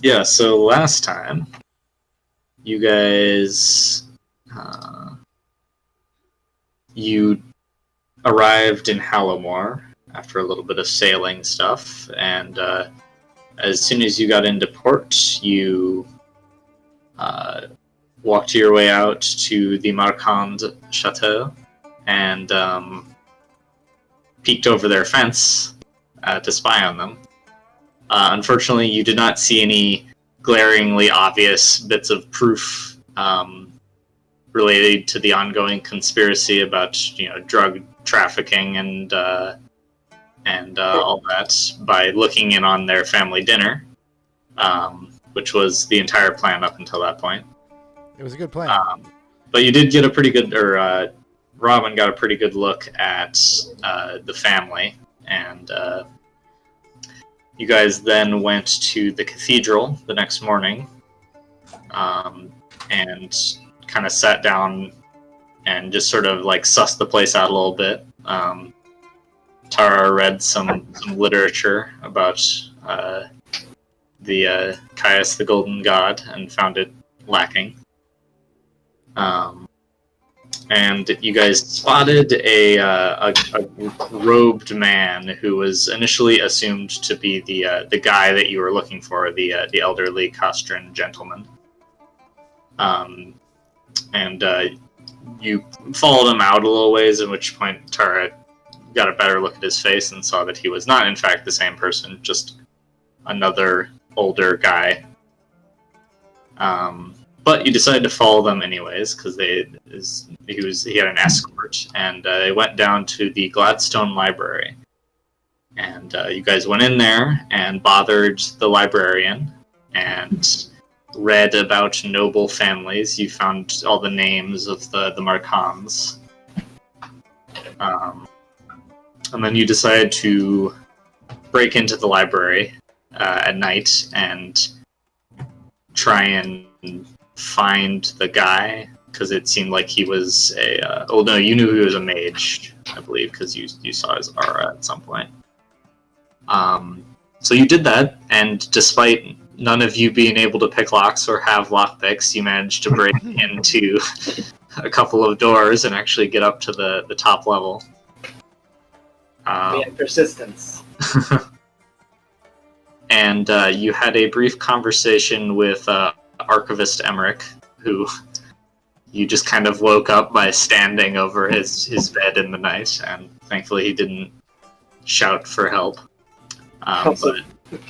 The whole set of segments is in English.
Yeah, so last time, you guys, you arrived in Hallowmore after a little bit of sailing stuff, and as soon as you got into port, you walked your way out to the Marquand Chateau, and peeked over their fence to spy on them. Unfortunately, you did not see any glaringly obvious bits of proof related to the ongoing conspiracy about, drug trafficking and all that by looking in on their family dinner, which was the entire plan up until that point. It was a good plan. But you did get a pretty good, Robin got a pretty good look at the family, and you guys then went to the cathedral the next morning, and kind of sat down and just sort of like sussed the place out a little bit. Tara read some literature about the Caius the Golden God and found it lacking. And you guys spotted a robed man who was initially assumed to be the guy that you were looking for, the elderly Castran gentleman. And you followed him out a little ways, at which point Tara got a better look at his face and saw that he was not, in fact, the same person, just another older guy. But you decided to follow them anyways, because he had an escort, and they went down to the Gladstone Library. And you guys went in there and bothered the librarian and read about noble families. You found all the names of the Marquands. And then you decided to break into the library at night and try and find the guy, because it seemed like he was you knew he was a mage, I believe, because you saw his aura at some point. So you did that, and despite none of you being able to pick locks or have lockpicks, you managed to break into a couple of doors and actually get up to the top level. We had persistence. And you had a brief conversation with Archivist Emmerich, who you just kind of woke up by standing over his bed in the night, and thankfully he didn't shout for help.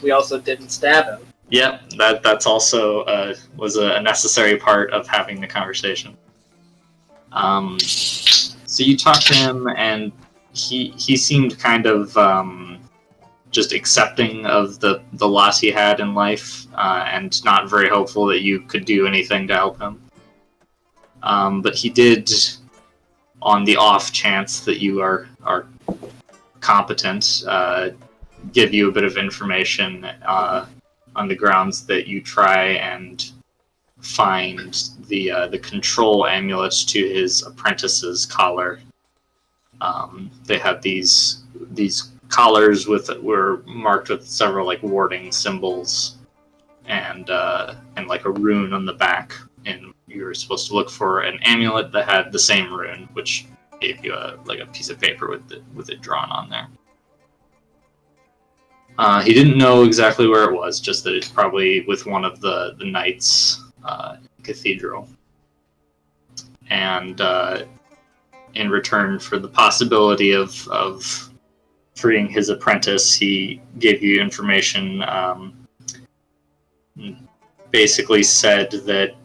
We also didn't stab him. Yeah, that's also was a necessary part of having the conversation. So you talked to him, and he seemed kind of just accepting of the loss he had in life, and not very hopeful that you could do anything to help him. But he did, on the off chance that you are competent, give you a bit of information on the grounds that you try and find the control amulets to his apprentice's collar. They had these collars were marked with several like warding symbols and like a rune on the back, and you were supposed to look for an amulet that had the same rune, which gave you a piece of paper with it drawn on there. He didn't know exactly where it was, just that it's probably with one of the knights cathedral. And in return for the possibility of freeing his apprentice, he gave you information. Basically said that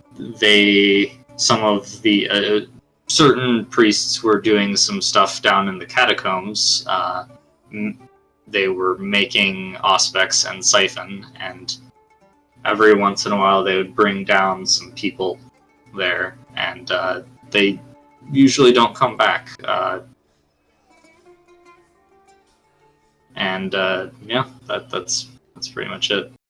some of the certain priests were doing some stuff down in the catacombs. They were making auspex and siphon, and every once in a while they would bring down some people there, and they usually don't come back. That's pretty much it.